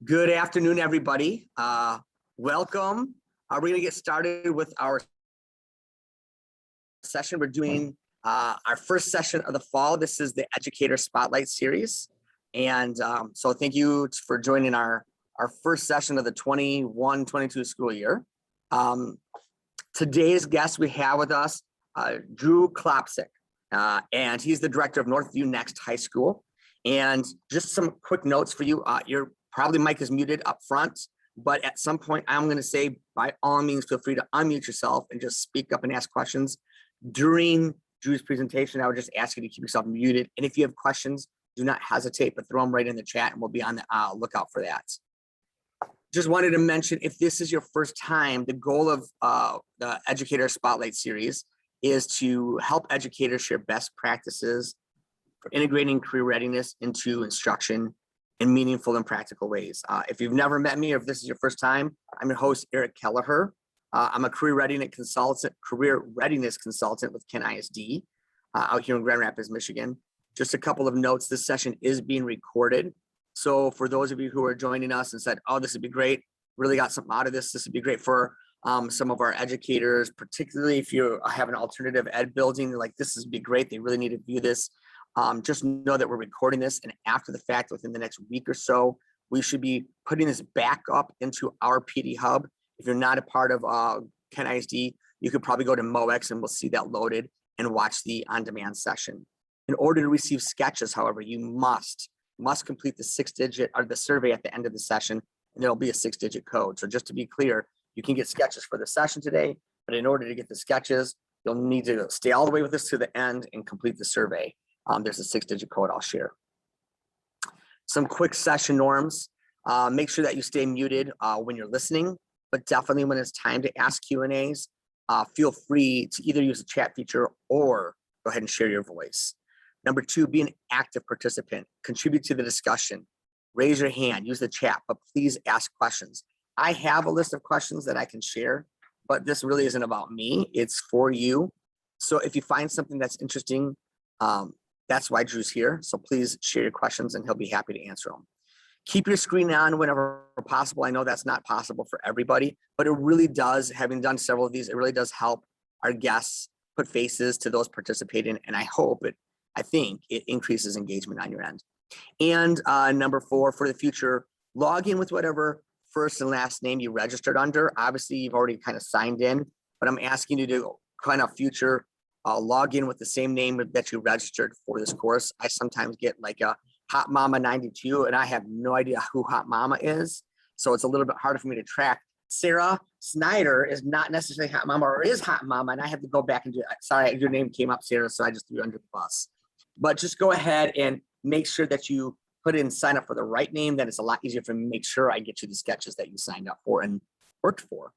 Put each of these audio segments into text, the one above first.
Good afternoon, everybody. Welcome. We're going to get started with our session. We're doing our first session of the fall. This is the Educator Spotlight Series. And so thank you for joining our first session of the 21-22 school year. Today's guest we have with us, Drew Klopcic, and he's the director of Northview Next High School. And just some quick notes for you. Your probably mic is muted up front, but at some point I'm going to say, by all means, feel free to unmute yourself and just speak up and ask questions. During Drew's presentation, I would just ask you to keep yourself muted. And if you have questions, do not hesitate, but throw them right in the chat and we'll be on the lookout for that. Just wanted to mention, if this is your first time, the goal of the Educator Spotlight Series is to help educators share best practices for integrating career readiness into instruction in meaningful and practical ways. If you've never met me, or if this is your first time, I'm your host, Eric Kelleher. I'm a career readiness consultant with Kent ISD out here in Grand Rapids, Michigan. Just a couple of notes, this session is being recorded. So for those of you who are joining us and said, oh, this would be great, really got something out of this, this would be great for some of our educators, particularly if you have an alternative ed building, like this would be great, they really need to view this. Just know that we're recording this, and after the fact, within the next week or so, we should be putting this back up into our PD Hub. If you're not a part of Kent ISD, you could probably go to MOEX and we'll see that loaded and watch the on-demand session. In order to receive SCECHs, however, you must complete the 6-digit or the survey at the end of the session, and there'll be a 6-digit code. So just to be clear, you can get SCECHs for the session today, but in order to get the SCECHs, you'll need to stay all the way with us to the end and complete the survey. There's a 6-digit code I'll share. Some quick session norms. Make sure that you stay muted when you're listening, but definitely when it's time to ask Q&As, feel free to either use the chat feature or go ahead and share your voice. Number 2, be an active participant. Contribute to the discussion. Raise your hand, use the chat, but please ask questions. I have a list of questions that I can share, but this really isn't about me. It's for you. So if you find something that's interesting, that's why Drew's here. So please share your questions and he'll be happy to answer them. Keep your screen on whenever possible. I know that's not possible for everybody, but it really does, having done several of these, it really does help our guests put faces to those participating. And I think it increases engagement on your end. And number 4, for the future, log in with whatever first and last name you registered under. Obviously, you've already kind of signed in, but I'm asking you to kind of future log in with the same name that you registered for this course. I sometimes get like a Hot Mama 92, and I have no idea who Hot Mama is. So it's a little bit harder for me to track. Sarah Snyder is not necessarily Hot Mama, or is Hot Mama, and I have to go back and do it. Sorry, your name came up, Sarah, so I just threw you under the bus. But just go ahead and make sure that you put in sign up for the right name. Then it's a lot easier for me to make sure I get you the SCECHs that you signed up for and worked for.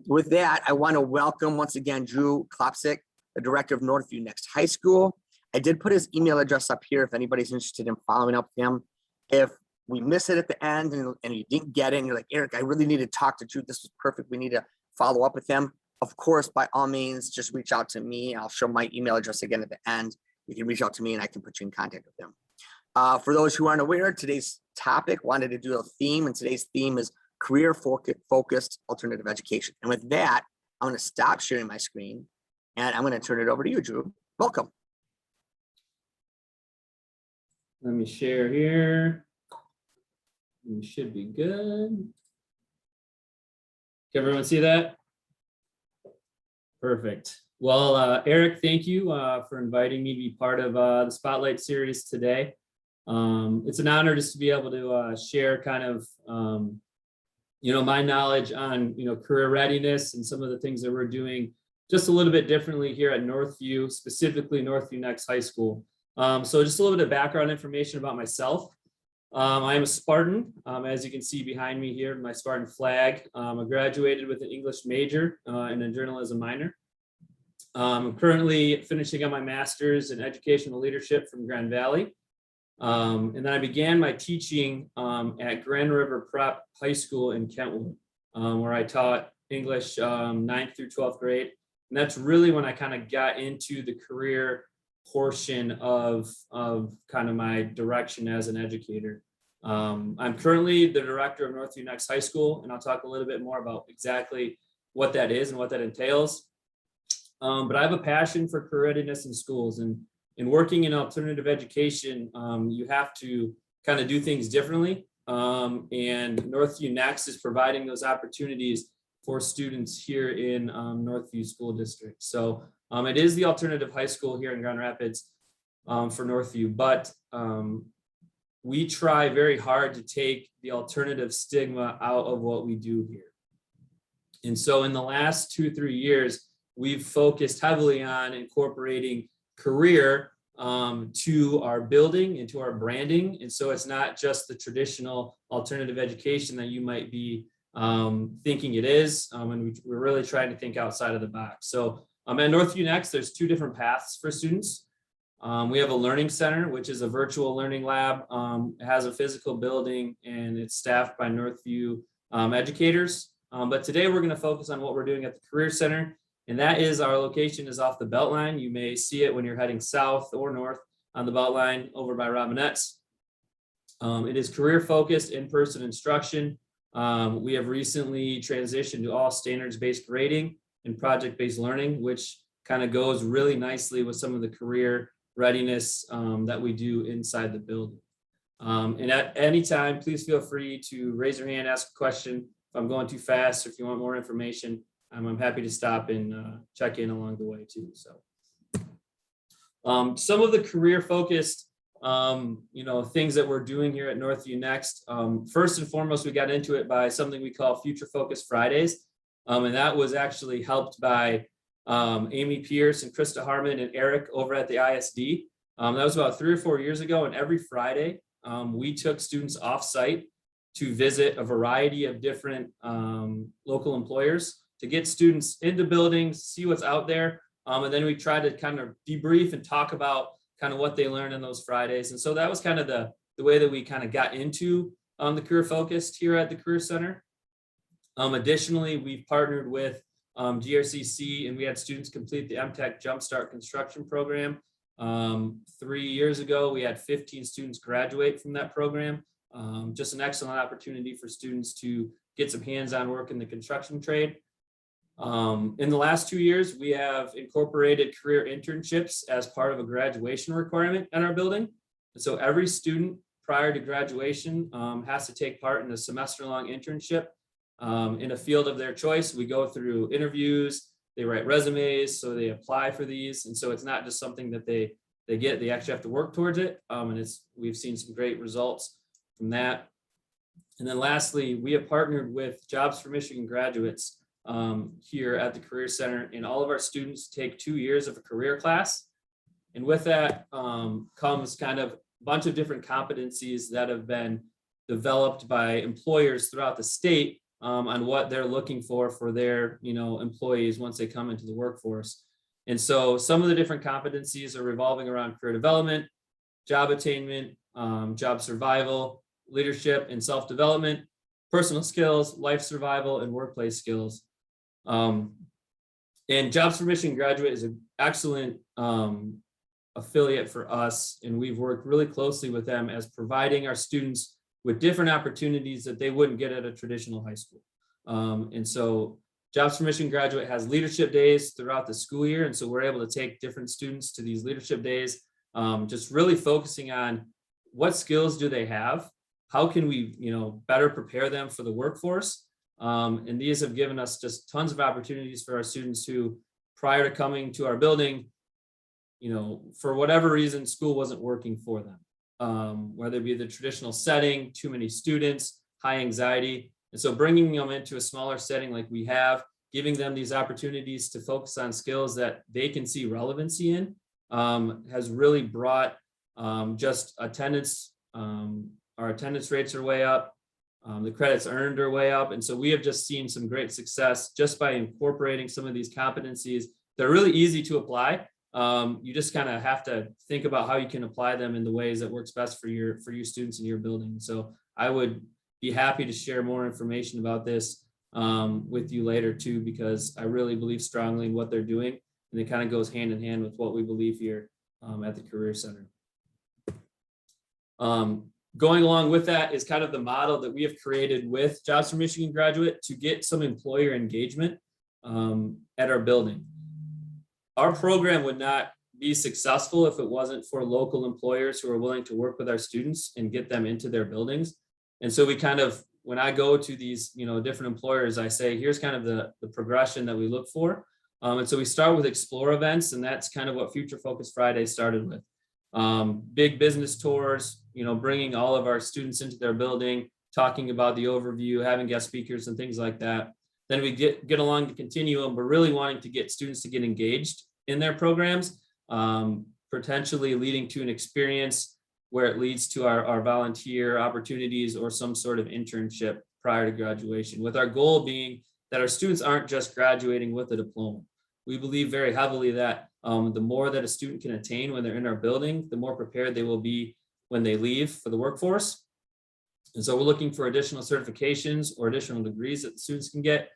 With that, I want to welcome once again Drew Klopcic, the director of Northview Next High School. I did put his email address up here if anybody's interested in following up with him. If we miss it at the end and you didn't get it and you're like, Eric, I really need to talk to Drew. This was perfect. We need to follow up with him. Of course, by all means, just reach out to me. I'll show my email address again at the end. You can reach out to me and I can put you in contact with him. For those who aren't aware, today's topic wanted to do a theme, and today's theme is career-focused alternative education. And with that, I'm going to stop sharing my screen and I'm going to turn it over to you, Drew. Welcome. Let me share here. We should be good. Can everyone see that? Perfect. Well, Eric, thank you for inviting me to be part of the Spotlight Series today. It's an honor just to be able to share kind of, my knowledge on, career readiness and some of the things that we're doing just a little bit differently here at Northview, specifically Northview Next High School. So just a little bit of background information about myself. I am a Spartan, as you can see behind me here, my Spartan flag. I graduated with an English major and a journalism minor. I'm currently finishing up my master's in educational leadership from Grand Valley. And then I began my teaching at Grand River Prep High School in Kentwood, where I taught English 9th through 12th grade. And that's really when I kind of got into the career portion of kind of my direction as an educator. I'm currently the director of Northview Next High School, and I'll talk a little bit more about exactly what that is and what that entails. But I have a passion for career readiness in schools, and in working in alternative education, you have to kind of do things differently. And Northview Next is providing those opportunities for students here in Northview School District. So it is the alternative high school here in Grand Rapids for Northview, but we try very hard to take the alternative stigma out of what we do here. And so in the last 2-3 years, we've focused heavily on incorporating career to our building and to our branding. And so it's not just the traditional alternative education that you might be thinking it is. And we're really trying to think outside of the box. So at Northview Next, there's 2 different paths for students. We have a learning center, which is a virtual learning lab. It has a physical building and it's staffed by Northview educators. But today we're going to focus on what we're doing at the Career Center. And that is, our location is off the Beltline. You may see it when you're heading south or north on the Beltline over by Robinette's. It is career focused in-person instruction. We have recently transitioned to all standards-based grading and project-based learning, which kind of goes really nicely with some of the career readiness that we do inside the building. And at any time, please feel free to raise your hand, ask a question. If I'm going too fast, or if you want more information, I'm happy to stop and check in along the way too. So some of the career focused things that we're doing here at Northview Next. First and foremost, we got into it by something we call Future Focus Fridays. And that was actually helped by Amy Pierce and Krista Harmon and Eric over at the ISD. That was about 3 or 4 years ago. And every Friday, we took students off site to visit a variety of different local employers to get students into buildings, see what's out there. And then we try to kind of debrief and talk about kind of what they learned on those Fridays. And so that was kind of the way that we kind of got into the career focused here at the Career Center. Additionally, we've partnered with GRCC, and we had students complete the MTech Jumpstart Construction Program. 3 years ago, we had 15 students graduate from that program. Just an excellent opportunity for students to get some hands-on work in the construction trade. In the last 2 years, we have incorporated career internships as part of a graduation requirement in our building. And so every student prior to graduation has to take part in a semester-long internship in a field of their choice. We go through interviews, they write resumes, so they apply for these. And so it's not just something that they get, they actually have to work towards it. And we've seen some great results from that. And then lastly, we have partnered with Jobs for Michigan graduates here at the Career Center, and all of our students take 2 years of a career class. And with that comes kind of a bunch of different competencies that have been developed by employers throughout the state on what they're looking for their employees once they come into the workforce. And so some of the different competencies are revolving around career development, job attainment, job survival, leadership and self-development, personal skills, life survival, and workplace skills. And Jobs for Michigan Graduate is an excellent affiliate for us, and we've worked really closely with them as providing our students with different opportunities that they wouldn't get at a traditional high school. And so Jobs for Michigan Graduate has leadership days throughout the school year, and so we're able to take different students to these leadership days, just really focusing on what skills do they have, how can we better prepare them for the workforce. And these have given us just tons of opportunities for our students who, prior to coming to our building, for whatever reason, school wasn't working for them, whether it be the traditional setting, too many students, high anxiety. And so bringing them into a smaller setting like we have, giving them these opportunities to focus on skills that they can see relevancy in, has really brought just attendance. Our attendance rates are way up. The credits earned are way up. And so we have just seen some great success just by incorporating some of these competencies. They're really easy to apply. You just kind of have to think about how you can apply them in the ways that works best for you students in your building. So I would be happy to share more information about this with you later too, because I really believe strongly in what they're doing. And it kind of goes hand in hand with what we believe here at the Career Center. Going along with that is kind of the model that we have created with Jobs for Michigan Graduate to get some employer engagement at our building. Our program would not be successful if it wasn't for local employers who are willing to work with our students and get them into their buildings. And so we kind of, when I go to these, different employers, I say, here's kind of the progression that we look for. And so we start with explore events, and that's kind of what Future Focus Friday started with. Big business tours, bringing all of our students into their building, talking about the overview, having guest speakers and things like that. Then we get along the continuum, but really wanting to get students to get engaged in their programs, potentially leading to an experience where it leads to our volunteer opportunities or some sort of internship prior to graduation, with our goal being that our students aren't just graduating with a diploma. We believe very heavily that the more that a student can attain when they're in our building, the more prepared they will be when they leave for the workforce. And so we're looking for additional certifications or additional degrees that the students can get,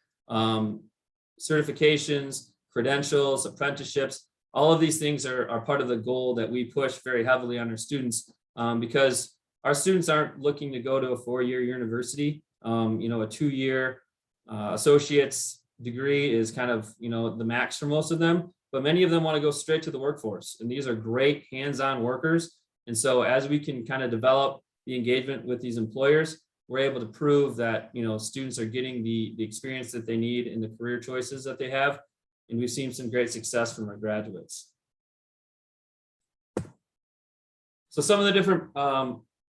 certifications, credentials, apprenticeships. All of these things are part of the goal that we push very heavily on our students, because our students aren't looking to go to a 4-year university. A 2-year associate's degree is kind of, the max for most of them, but many of them want to go straight to the workforce. And these are great hands-on workers. And so as we can kind of develop the engagement with these employers, we're able to prove that, students are getting the experience that they need in the career choices that they have. And we've seen some great success from our graduates. So some of the different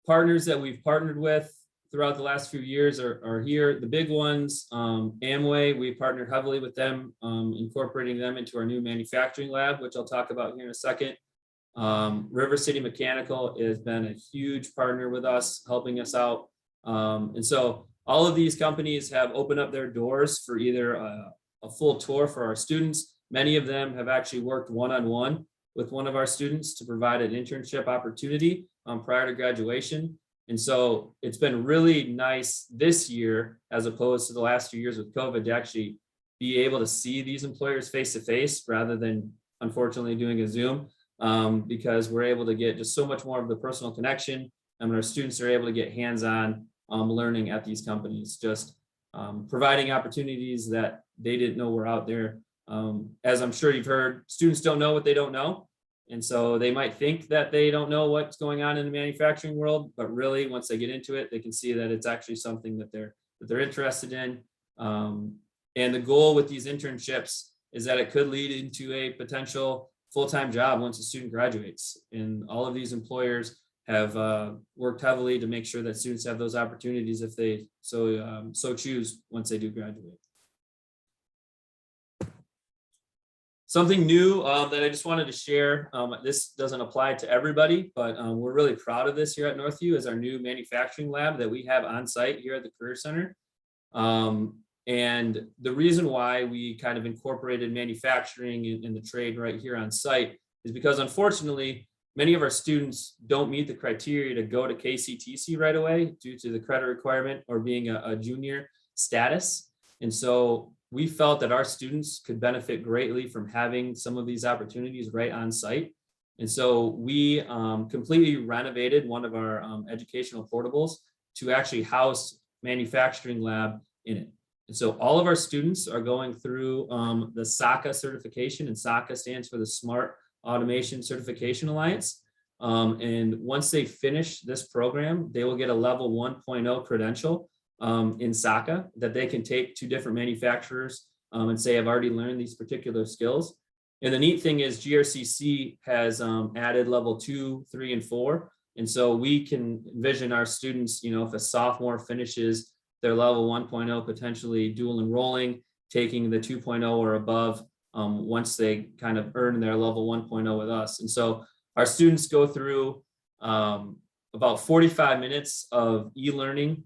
partners that we've partnered with throughout the last few years are here. The big ones, Amway, we partnered heavily with them, incorporating them into our new manufacturing lab, which I'll talk about here in a second. River City Mechanical has been a huge partner with us, helping us out. And so all of these companies have opened up their doors for either a full tour for our students. Many of them have actually worked one-on-one with one of our students to provide an internship opportunity prior to graduation. And so it's been really nice this year, as opposed to the last few years with COVID, to actually be able to see these employers face to face rather than, unfortunately, doing a Zoom, because we're able to get just so much more of the personal connection, and our students are able to get hands-on learning at these companies, just providing opportunities that they didn't know were out there. As I'm sure you've heard, students don't know what they don't know. And so they might think that they don't know what's going on in the manufacturing world, but really once they get into it, they can see that it's actually something that they're interested in. And the goal with these internships is that it could lead into a potential full-time job once a student graduates. And all of these employers have worked heavily to make sure that students have those opportunities if they so choose once they do graduate. Something new that I just wanted to share, this doesn't apply to everybody, but we're really proud of this here at Northview, is our new manufacturing lab that we have on site here at the Career Center. And the reason why we kind of incorporated manufacturing in the trade right here on site is because, unfortunately, many of our students don't meet the criteria to go to KCTC right away due to the credit requirement or being a junior status. And so we felt that our students could benefit greatly from having some of these opportunities right on site. And so we completely renovated one of our educational portables to actually house manufacturing lab in it. And so all of our students are going through the SCECH certification, and SCECH stands for the Smart Automation Certification Alliance. And once they finish this program, they will get a level 1.0 credential in SCECH that they can take to different manufacturers and say, I've already learned these particular skills. And the neat thing is GRCC has added level 2, 3, and 4. And so we can envision our students, if a sophomore finishes their level 1.0, potentially dual enrolling, taking the 2.0 or above once they kind of earn their level 1.0 with us. And so our students go through about 45 minutes of e-learning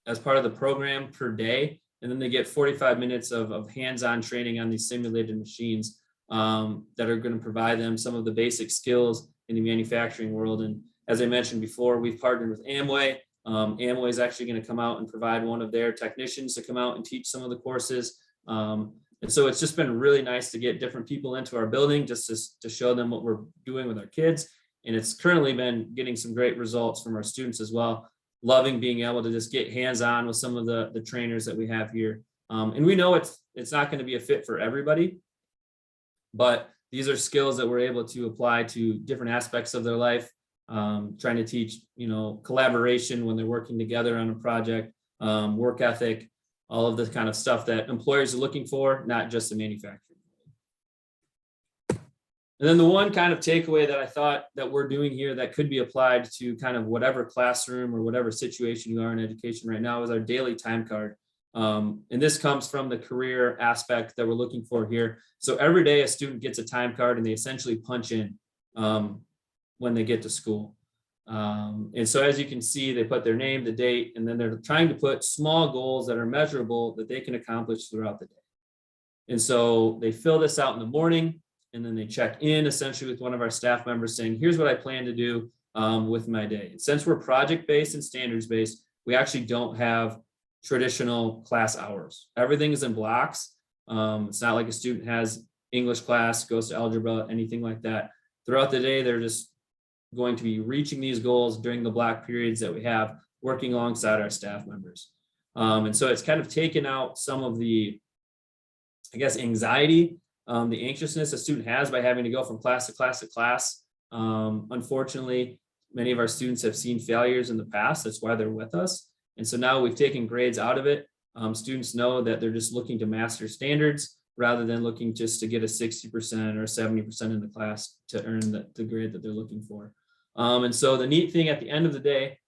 as part of the program per day. And then they get 45 minutes of hands-on training on these simulated machines that are going to provide them some of the basic skills in the manufacturing world. And as I mentioned before, we've partnered with Amway. Amway is actually going to come out and provide one of their technicians to come out and teach some of the courses. And so it's just been really nice to get different people into our building just to show them what we're doing with our kids And it's currently been getting some great results from our students as well. Loving being able to just get hands-on with some of the trainers that we have here. And we know it's not going to be a fit for everybody, but these are skills that we're able to apply to different aspects of their life. Trying to teach, collaboration when they're working together on a project, work ethic, all of the kind of stuff that employers are looking for, not just the manufacturing. And then the one kind of takeaway that I thought that we're doing here that could be applied to kind of whatever classroom or whatever situation you are in education right now is our daily time card. And this comes from the career aspect that we're looking for here. So every day a student gets a time card and they essentially punch in when they get to school. And so as you can see, they put their name, the date, and then they're trying to put small goals that are measurable that they can accomplish throughout the day. And so they fill this out in the morning, and then they check in essentially with one of our staff members saying, here's what I plan to do with my day. And since we're project-based and standards-based, we actually don't have traditional class hours. Everything is in blocks. It's not like a student has English class, goes to algebra, anything like that. Throughout the day, they're just going to be reaching these goals during the block periods that we have, working alongside our staff members. And so it's kind of taken out some of the, anxiety, the anxiousness a student has by having to go from class to class to class. Unfortunately, many of our students have seen failures in the past. That's why they're with us. And so now we've taken grades out of it. Students know that they're just looking to master standards rather than looking just to get a 60% or 70% in the class to earn the grade that they're looking for. And so the neat thing at the end of the day,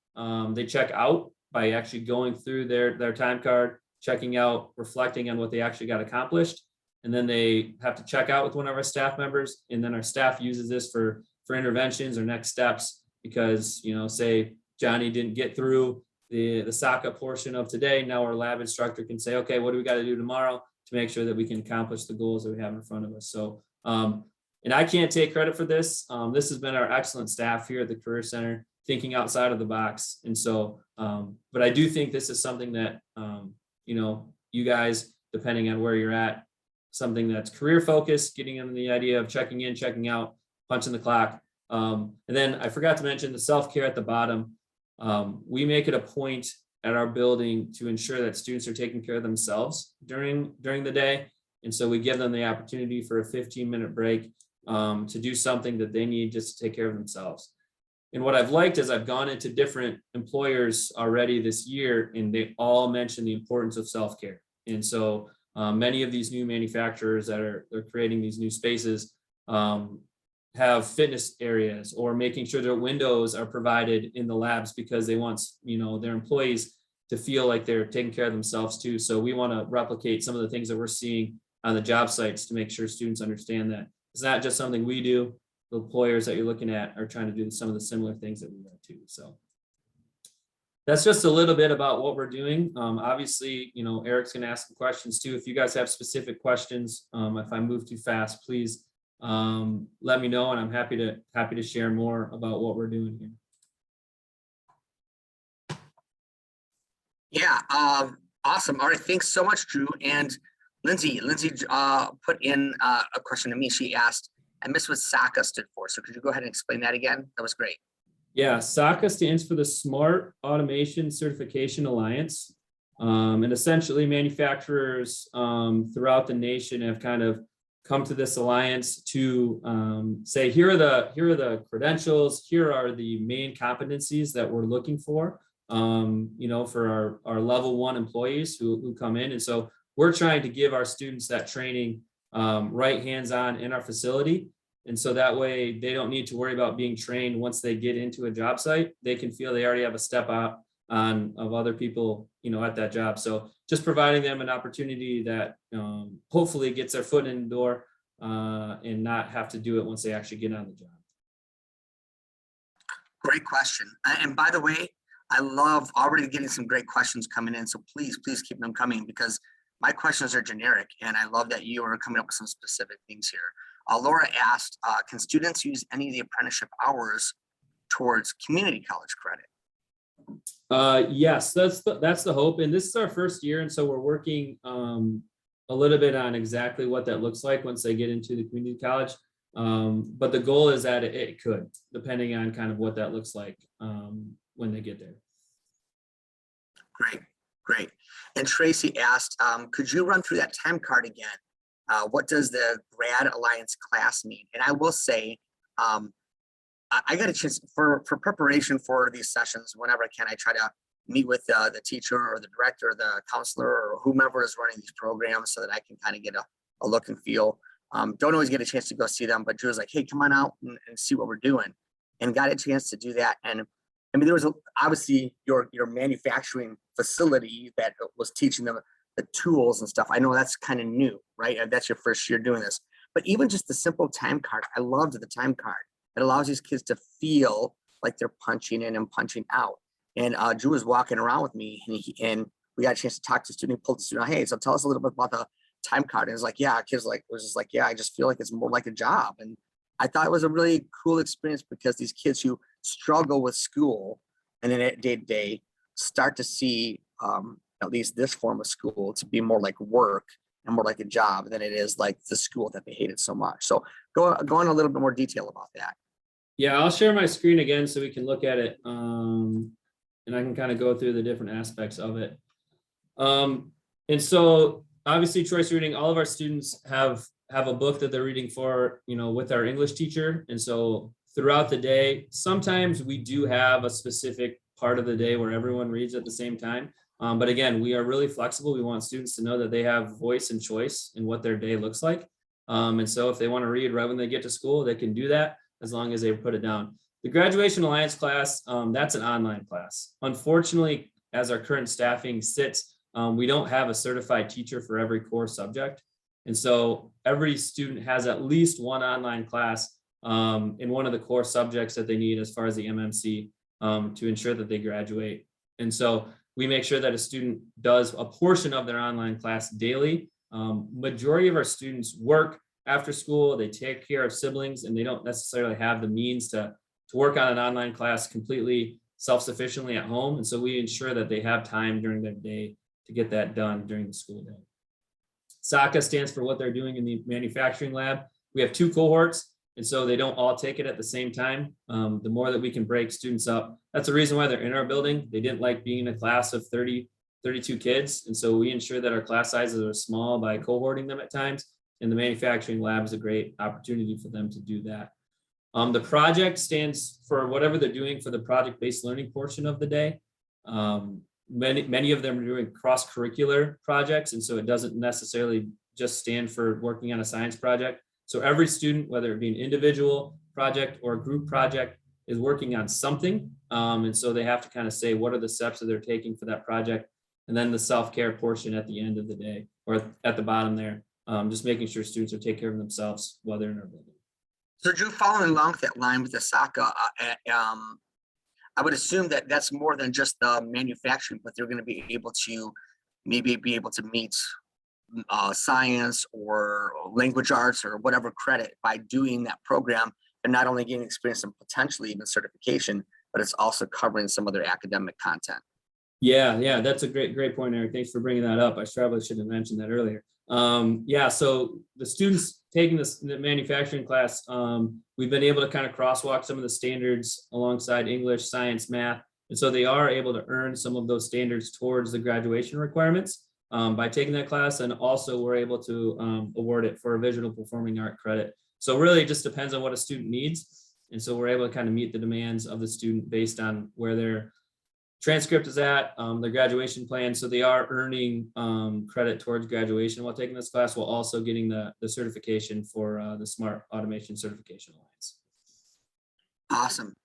they check out by actually going through their time card, checking out, reflecting on what they actually got accomplished. And then they have to check out with one of our staff members. And then our staff uses this for interventions or next steps because, say Johnny didn't get through the SCECH portion of today. Now our lab instructor can say, okay, what do we got to do tomorrow to make sure that we can accomplish the goals that we have in front of us. So, and I can't take credit for this. This has been our excellent staff here at the Career Center, thinking outside of the box. And so, but I do think this is something that, you guys, depending on where you're at, something that's career focused, getting into the idea of checking in, checking out, punching the clock. And then I forgot to mention the self-care at the bottom. We make it a point at our building to ensure that students are taking care of themselves during the day. And so we give them the opportunity for a 15-minute break to do something that they need just to take care of themselves. And what I've liked is I've gone into different employers already this year, and they all mention the importance of self-care. And so many of these new manufacturers that they're creating these new spaces have fitness areas or making sure their windows are provided in the labs because they want, their employees to feel like they're taking care of themselves too. So we want to replicate some of the things that we're seeing on the job sites to make sure students understand that it's not just something we do. The employers that you're looking at are trying to do some of the similar things that we do too. So that's just a little bit about what we're doing. Obviously, Eric's going to ask some questions too. If you guys have specific questions, if I move too fast, please let me know, and I'm happy to share more about what we're doing here. Yeah, awesome. All right, thanks so much, Drew. And Lindsay put in a question to me. She asked, I missed what SCECH stood for. So could you go ahead and explain that again? That was great. Yeah, SCECH stands for the Smart Automation Certification Alliance. And essentially manufacturers throughout the nation have kind of come to this alliance to say, here are the credentials, here are the main competencies that we're looking for, for our level 1 employees who come in. And so we're trying to give our students that training right hands-on in our facility. And so that way they don't need to worry about being trained once they get into a job site. They can feel they already have a step up of other people, at that job. So just providing them an opportunity that hopefully gets their foot in the door and not have to do it once they actually get on the job. Great question. And by the way, I love already getting some great questions coming in. So please keep them coming because my questions are generic. And I love that you are coming up with some specific things here. Laura asked, can students use any of the apprenticeship hours towards community college credit? Yes, that's the hope. And this is our first year. And so we're working a little bit on exactly what that looks like once they get into the community college. But the goal is that it could, depending on kind of what that looks like when they get there. Great, great. And Tracy asked, could you run through that time card again? What does the Grad Alliance class mean? And I will say, I got a chance for preparation for these sessions. Whenever I can, I try to meet with the teacher or the director, or the counselor, or whomever is running these programs, so that I can kind of get a look and feel. Don't always get a chance to go see them, but Drew was like, "Hey, come on out and see what we're doing," and got a chance to do that. And I mean, there was obviously your manufacturing facility that was teaching them the tools and stuff. I know that's kind of new, right? That's your first year doing this, but even just the simple time card, I loved the time card. It allows these kids to feel like they're punching in and punching out. And Drew was walking around with me, and we got a chance to talk to the student. He pulled the student out, "Hey, so tell us a little bit about the time card." And it's like, yeah, kids was just like, yeah, I just feel like it's more like a job. And I thought it was a really cool experience, because these kids who struggle with school and then day to day start to see at least this form of school to be more like work and more like a job than it is like the school that they hated so much. So go on a little bit more detail about that. Yeah, I'll share my screen again so we can look at it, and I can kind of go through the different aspects of it. And so obviously choice reading, all of our students have a book that they're reading for, with our English teacher. And so throughout the day, sometimes we do have a specific part of the day where everyone reads at the same time. But again, we are really flexible. We want students to know that they have voice and choice in what their day looks like. And so if they want to read right when they get to school, they can do that as long as they put it down. The Graduation Alliance class, that's an online class. Unfortunately, as our current staffing sits, we don't have a certified teacher for every core subject. And so every student has at least one online class in one of the core subjects that they need as far as the MMC to ensure that they graduate. And so we make sure that a student does a portion of their online class daily. Majority of our students work after school, they take care of siblings, and they don't necessarily have the means to work on an online class completely self-sufficiently at home. And so we ensure that they have time during their day to get that done during the school day. SCECHs stands for what they're doing in the manufacturing lab. We have 2 cohorts, and so they don't all take it at the same time. The more that we can break students up, that's the reason why they're in our building. They didn't like being in a class of 30, 32 kids. And so we ensure that our class sizes are small by cohorting them at times. And the manufacturing lab is a great opportunity for them to do that. The project stands for whatever they're doing for the project-based learning portion of the day. Many of them are doing cross-curricular projects, and so it doesn't necessarily just stand for working on a science project. So every student, whether it be an individual project or a group project, is working on something. And so they have to kind of say what are the steps that they're taking for that project, and then the self-care portion at the end of the day, or at the bottom there, just making sure students are taking care of themselves while they're in our building. So Drew, following along that line with the SCECH, I would assume that that's more than just the manufacturing, but they're going to be able to maybe be able to meet science or language arts or whatever credit by doing that program, and not only getting experience and potentially even certification, but it's also covering some other academic content. Yeah, that's a great point, Eric. Thanks for bringing that up. I probably should have mentioned that earlier. So the students taking the manufacturing class, we've been able to kind of crosswalk some of the standards alongside English, science, math. And so they are able to earn some of those standards towards the graduation requirements by taking that class. And also we're able to award it for a visual performing art credit. So really it just depends on what a student needs. And so we're able to kind of meet the demands of the student based on where their transcript is at, their graduation plan. So they are earning credit towards graduation while taking this class, while also getting the certification for the Smart Automation Certification Alliance. Awesome.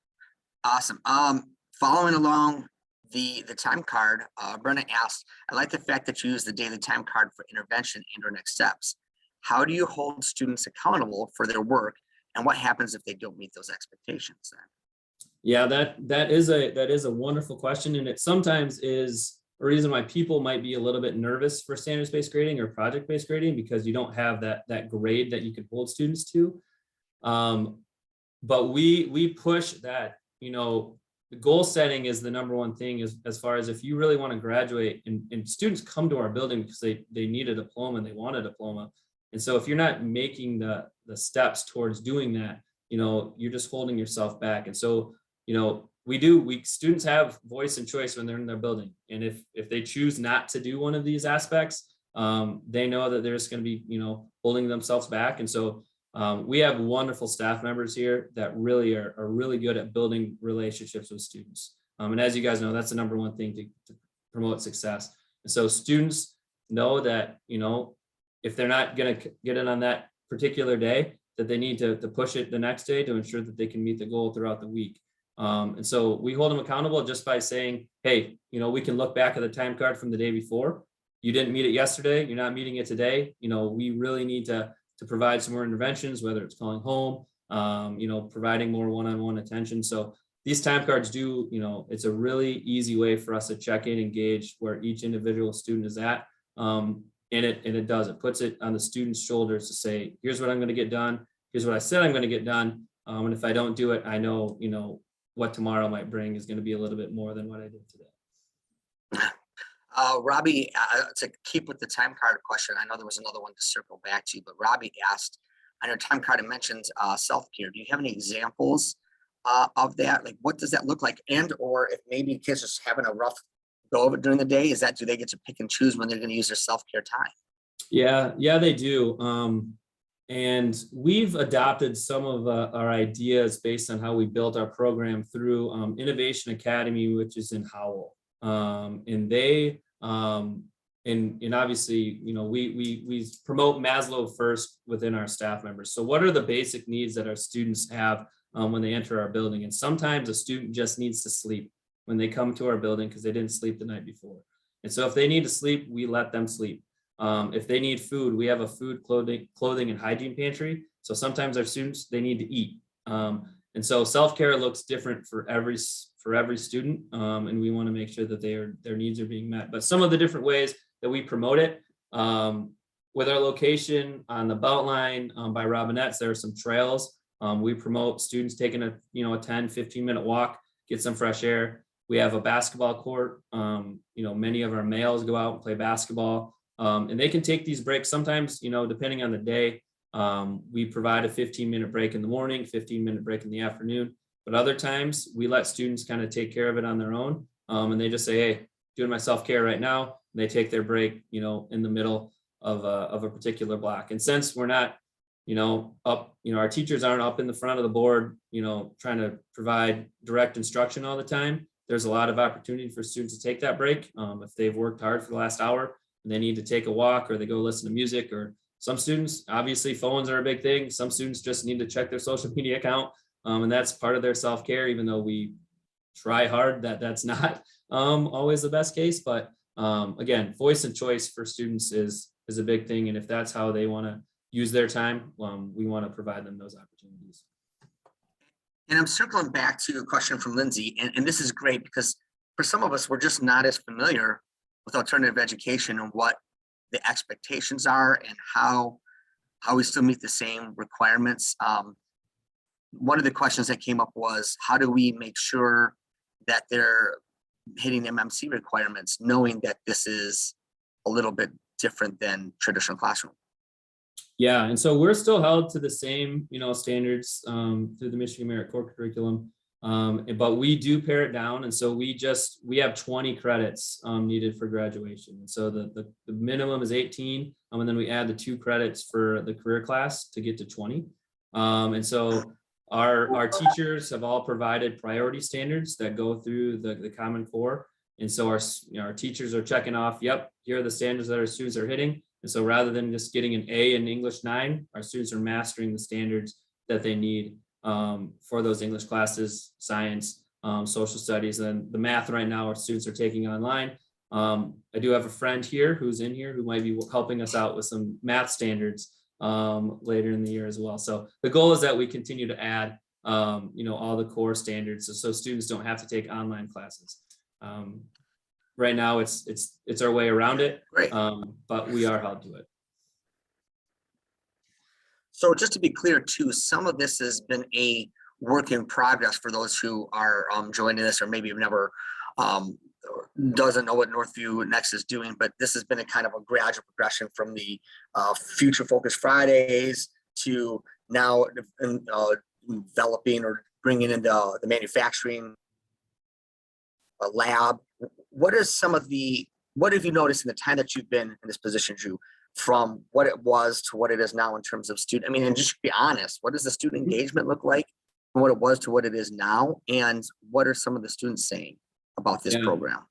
Following along the time card, Brenna asked, I like the fact that you use the daily time card for intervention and or next steps. How do you hold students accountable for their work, and what happens if they don't meet those expectations then? Yeah, that is a wonderful question, and it sometimes is a reason why people might be a little bit nervous for standards-based grading or project-based grading, because you don't have that grade that you can hold students to. But we push that, the goal setting is the number one thing as far as if you really want to graduate, and students come to our building because they need a diploma and they want a diploma. And so if you're not making the steps towards doing that, you're just holding yourself back. And so, students have voice and choice when they're in their building. And if they choose not to do one of these aspects, they know that they're just going to be, holding themselves back. And so we have wonderful staff members here that really are really good at building relationships with students. And as you guys know, that's the number one thing to promote success. And so students know that, if they're not going to get in on that particular day, that they need to push it the next day to ensure that they can meet the goal throughout the week. And so we hold them accountable just by saying, hey, we can look back at the time card from the day before. You didn't meet it yesterday. You're not meeting it today. We really need to provide some more interventions, whether it's calling home, providing more one-on-one attention. So these time cards do, it's a really easy way for us to check in, engage where each individual student is at. And it puts it on the student's shoulders to say, here's what I'm going to get done. Here's what I said I'm going to get done. And if I don't do it, I know, what tomorrow might bring is going to be a little bit more than what I did today. Robbie, to keep with the time card question, I know there was another one to circle back to, but Robbie asked, on your time card, it mentions self-care. Do you have any examples of that? Like, what does that look like? And, or if maybe kids just having a rough go of it during the day, do they get to pick and choose when they're going to use their self-care time? Yeah, they do. And we've adopted some of our ideas based on how we built our program through Innovation Academy, which is in Howell. And they, and obviously, we promote Maslow first within our staff members. So what are the basic needs that our students have when they enter our building? And sometimes a student just needs to sleep when they come to our building because they didn't sleep the night before. And so if they need to sleep, we let them sleep. If they need food, we have a food, clothing and hygiene pantry. So sometimes our students, they need to eat. And so self-care looks different for every student. And we want to make sure that their needs are being met. But some of the different ways that we promote it, with our location on the Beltline by Robinette's, there are some trails. We promote students taking a 10-15 minute walk, get some fresh air. We have a basketball court. Many of our males go out and play basketball. And they can take these breaks sometimes, depending on the day. We provide a 15-minute break in the morning, 15-minute break in the afternoon. But other times we let students kind of take care of it on their own. And they just say, hey, doing my self-care right now. And they take their break, in the middle of a particular block. And since we're not, up, our teachers aren't up in the front of the board, trying to provide direct instruction all the time, there's a lot of opportunity for students to take that break. If they've worked hard for the last hour and they need to take a walk, or they go listen to music, or some students, obviously phones are a big thing. Some students just need to check their social media account. And that's part of their self-care, even though we try hard that's not always the best case. But again, voice and choice for students is a big thing. And if that's how they want to use their time, we want to provide them those opportunities. And I'm circling back to a question from Lindsay, and this is great because for some of us, we're just not as familiar with alternative education and what the expectations are and how we still meet the same requirements. One of the questions that came up was, how do we make sure that they're hitting MMC requirements, knowing that this is a little bit different than traditional classroom? Yeah, and so we're still held to the same, standards through the Michigan Merit Core Curriculum, but we do pare it down, and so we have 20 credits needed for graduation. And so the minimum is 18, and then we add the 2 credits for the career class to get to 20. And so our teachers have all provided priority standards that go through the Common Core, and so our teachers are checking off, yep, here are the standards that our students are hitting. And so rather than just getting an A in English 9, our students are mastering the standards that they need for those English classes, science, social studies, and the math right now our students are taking online. I do have a friend here who's in here who might be helping us out with some math standards later in the year as well. So the goal is that we continue to add, all the core standards so students don't have to take online classes. Right now, it's our way around it, but we are held to it. So just to be clear too, some of this has been a work in progress for those who are joining us or maybe have never doesn't know what Northview Next is doing, but this has been a kind of a gradual progression from the Future Focus Fridays to now developing or bringing in the manufacturing lab. What have you noticed in the time that you've been in this position, Drew, from what it was to what it is now in terms of student? I mean, and just be honest, what does the student engagement look like from what it was to what it is now? And what are some of the students saying about this program?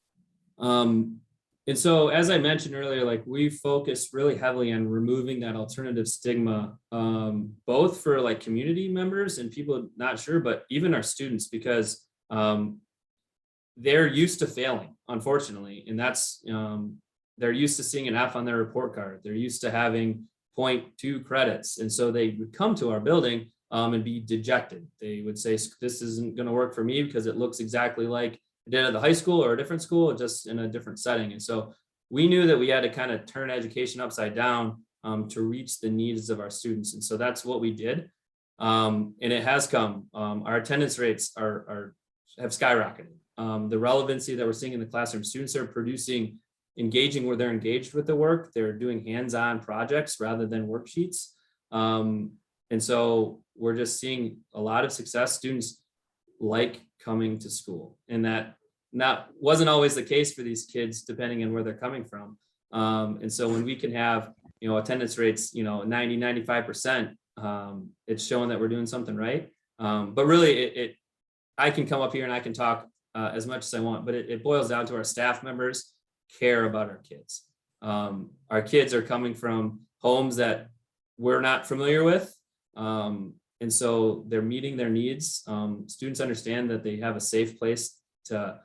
And so, as I mentioned earlier, like we focus really heavily on removing that alternative stigma, both for like community members and people not sure, but even our students, because they're used to failing, unfortunately, and that's they're used to seeing an F on their report card. They're used to having 0.2 credits, and so they would come to our building and be dejected. They would say, "This isn't going to work for me because it looks exactly like I did at the high school or a different school, just in a different setting." And so we knew that we had to kind of turn education upside down to reach the needs of our students. And so that's what we did. And it has come. Our attendance rates have skyrocketed. The relevancy that we're seeing in the classroom, students are engaging where they're engaged with the work. They're doing hands-on projects rather than worksheets. And so we're just seeing a lot of success. Students like coming to school, and that wasn't always the case for these kids, depending on where they're coming from. And so when we can have, attendance rates, 90, 95%, it's showing that we're doing something right. But really I can come up here and I can talk as much as I want, but it boils down to our staff members care about our kids. Our kids are coming from homes that we're not familiar with. And so they're meeting their needs. Students understand that they have a safe place to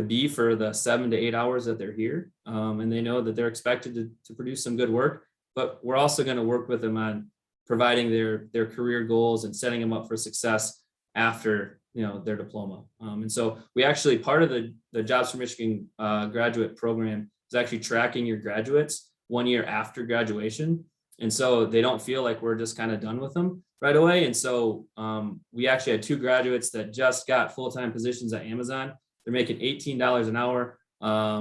be for the 7 to 8 hours that they're here. And they know that they're expected to produce some good work, but we're also going to work with them on providing their career goals and setting them up for success after, their diploma. And so we actually, part of the Jobs for Michigan graduate program is actually tracking your graduates 1 year after graduation. And so they don't feel like we're just kind of done with them right away. And so we actually had 2 graduates that just got full-time positions at Amazon. They're making $18 an hour.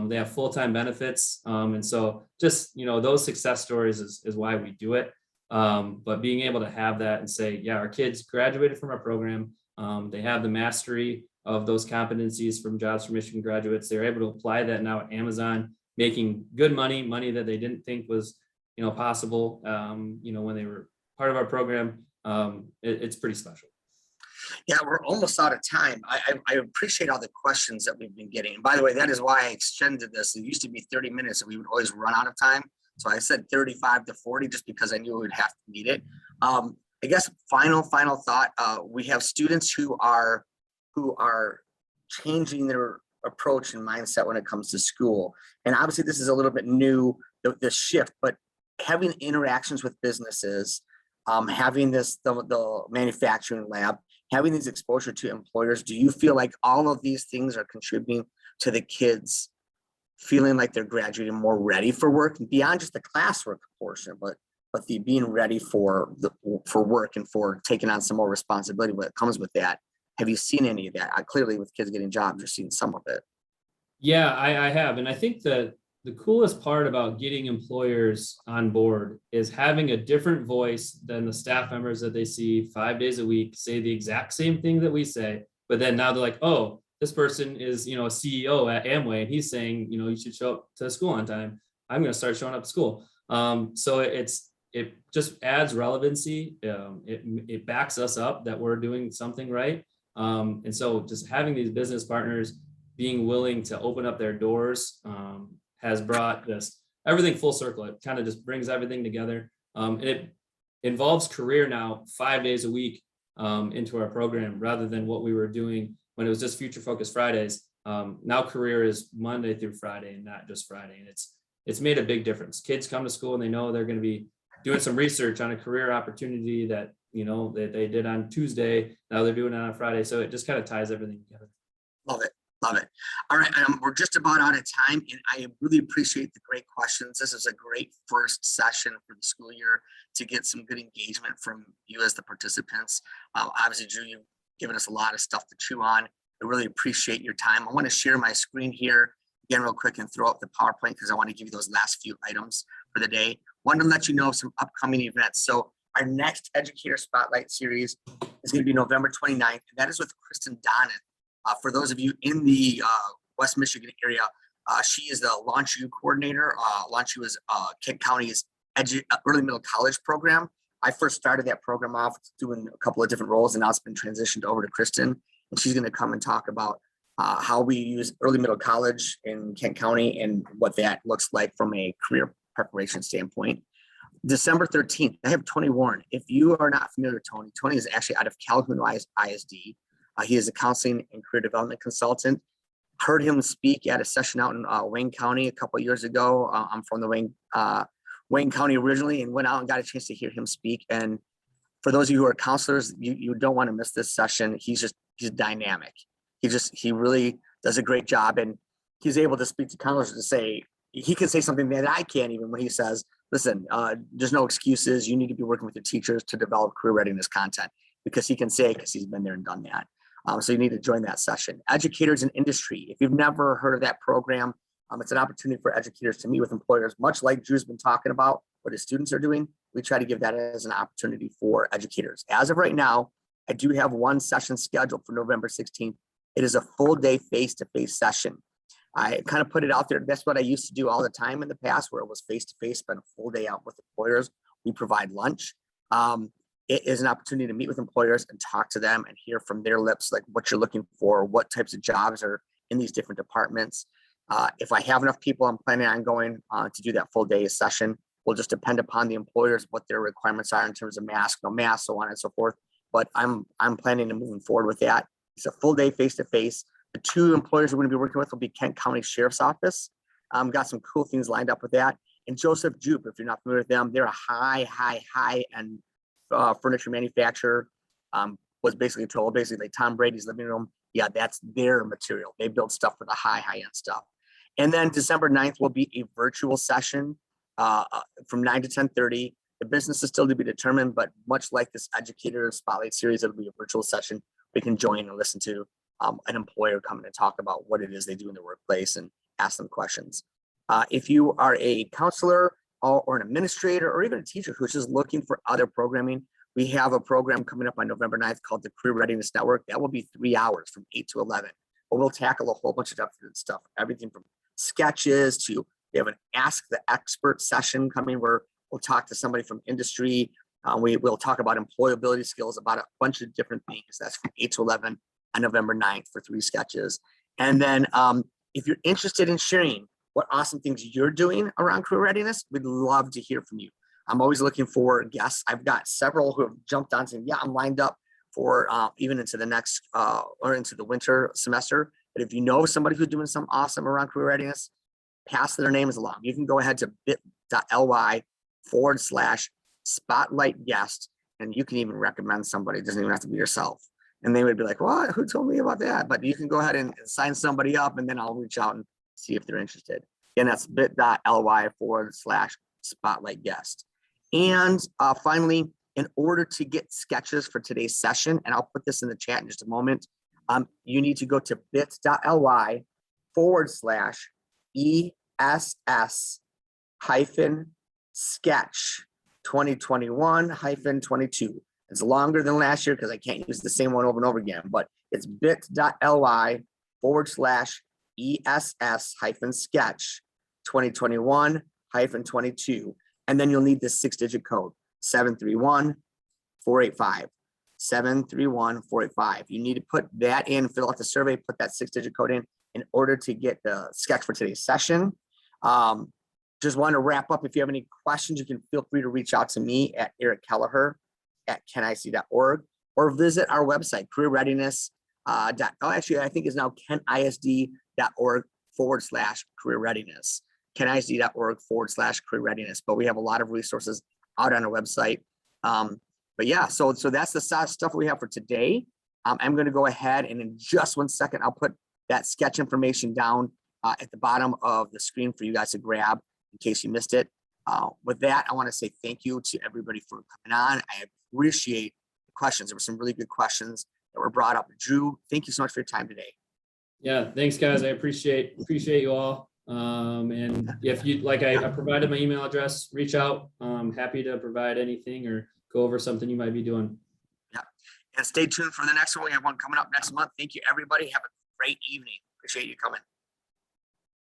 They have full-time benefits. And so just, those success stories is why we do it. But being able to have that and say, yeah, our kids graduated from our program. They have the mastery of those competencies from Jobs for Michigan graduates. They're able to apply that now at Amazon, making good money that they didn't think was, possible, when they were part of our program. It's pretty special. Yeah, we're almost out of time. I appreciate all the questions that we've been getting. And by the way, that is why I extended this. It used to be 30 minutes and we would always run out of time. So I said 35 to 40 just because I knew we would have to meet it. I guess final thought, we have students who are changing their approach and mindset when it comes to school. And obviously this is a little bit new, this shift, but having interactions with businesses, having the manufacturing lab, having these exposure to employers, do you feel like all of these things are contributing to the kids feeling like they're graduating more ready for work beyond just the classwork portion, but the being ready for work and for taking on some more responsibility that comes with that? Have you seen any of that? Clearly with kids getting jobs, you're seeing some of it. Yeah, I have. And I think that the coolest part about getting employers on board is having a different voice than the staff members that they see 5 days a week say the exact same thing that we say, but then now they're like, oh, this person is, a CEO at Amway, and he's saying, you should show up to school on time. I'm going to start showing up to school. So it just adds relevancy. It backs us up that we're doing something right. And so just having these business partners being willing to open up their doors has brought this everything full circle. It kind of just brings everything together. And it involves career now 5 days a week into our program rather than what we were doing when it was just Future Focus Fridays. Now career is Monday through Friday and not just Friday. And it's made a big difference. Kids come to school and they know they're going to be doing some research on a career opportunity that, that they did on Tuesday. Now they're doing it on Friday. So it just kind of ties everything together. Love it. All right, we're just about out of time, and I really appreciate the great questions. This is a great first session for the school year to get some good engagement from you as the participants. Obviously, Drew, you've given us a lot of stuff to chew on. I really appreciate your time. I want to share my screen here again real quick and throw up the PowerPoint because I want to give you those last few items for the day. Want to let you know some upcoming events. So our next Educator Spotlight series is going to be November 29th, and that is with Kristen Donnan. For those of you in the West Michigan area, she is the Launch U coordinator. Launch U is Kent County's early middle college program. I first started that program off doing a couple of different roles, and now it's been transitioned over to Kristen. And she's going to come and talk about how we use early middle college in Kent County and what that looks like from a career preparation standpoint. December 13th, I have Tony Warren. If you are not familiar with Tony, Tony is actually out of Calhoun ISD. He is a counseling and career development consultant. Heard him speak at a session out in Wayne County a couple of years ago. I'm from the Wayne County originally, and went out and got a chance to hear him speak. And for those of you who are counselors, you don't want to miss this session. He's dynamic. He really does a great job, and he's able to speak to counselors to say, he can say something that I can't even when he says, listen, there's no excuses. You need to be working with your teachers to develop career readiness content, because he can say it because he's been there and done that. So you need to join that session. Educators in Industry. If you've never heard of that program, it's an opportunity for educators to meet with employers, much like Drew's been talking about what his students are doing. We try to give that as an opportunity for educators. As of right now, I do have one session scheduled for November 16th. It is a full day face-to-face session. I kind of put it out there. That's what I used to do all the time in the past, where it was face-to-face, spend a full day out with employers. We provide lunch. It is an opportunity to meet with employers and talk to them and hear from their lips, like what you're looking for, what types of jobs are in these different departments. If I have enough people, I'm planning on going to do that full day session. Will just depend upon the employers, what their requirements are in terms of mask, no mask, so on and so forth. But I'm planning to moving forward with that. It's a full day face-to-face. The two employers we're going to be working with will be Kent County Sheriff's Office. Got some cool things lined up with that. And Joseph Jupe, if you're not familiar with them, they're a high-end furniture manufacturer. Was basically told, basically Tom Brady's living room. Yeah, that's their material. They build stuff for the high-end stuff. And then December 9th will be a virtual session from 9 to 10:30. The business is still to be determined, but much like this Educator Spotlight series, it'll be a virtual session. We can join and listen to an employer coming and talk about what it is they do in their workplace and ask them questions. If you are a counselor or an administrator or even a teacher who's just looking for other programming, we have a program coming up on November 9th called the Career Readiness Network. That will be 3 hours from 8 to 11. But we'll tackle a whole bunch of different stuff, everything from sketches to, we have an Ask the Expert session coming where we'll talk to somebody from industry. We'll talk about employability skills, about a bunch of different things. That's from 8 to 11 on November 9th for 3 sketches. And then if you're interested in sharing what awesome things you're doing around career readiness, we'd love to hear from you. I'm always looking for guests. I've got several who have jumped on saying, yeah, I'm lined up for even into the next or into the winter semester. But if you know somebody who's doing something awesome around career readiness, pass their names along. You can go ahead to bit.ly/spotlight guest, and you can even recommend somebody. It doesn't even have to be yourself. And they would be like, what? Who told me about that? But you can go ahead and sign somebody up, and then I'll reach out and see if they're interested. Again, that's bit.ly/spotlight guest. And finally, in order to get sketches for today's session, and I'll put this in the chat in just a moment, you need to go to bit.ly/ESS-sketch 2021-22. It's longer than last year because I can't use the same one over and over again, but it's bit.ly/ESS-sketch 2021-22. And then you'll need this 6-digit code, 731-485. 731-485. You need to put that in, fill out the survey, put that 6-digit code in order to get the sketch for today's session. Just want to wrap up. If you have any questions, you can feel free to reach out to me at Eric Kelleher at kenISD.org or visit our website, career readiness. Actually, I think is now kenisd.org/career readiness. kenisd.org/career readiness. But we have a lot of resources out on our website. But yeah, so that's the stuff we have for today. I'm going to go ahead and in just 1 second, I'll put that sketch information down at the bottom of the screen for you guys to grab in case you missed it. With that, I want to say thank you to everybody for coming on. I appreciate the questions. There were some really good questions that were brought up. Drew, thank you so much for your time today. Yeah, thanks, guys. I appreciate you all. And if you like, I provided my email address, reach out. Happy to provide anything or go over something you might be doing. Yeah. And stay tuned for the next one. We have one coming up next month. Thank you, everybody. Have a great evening. Appreciate you coming.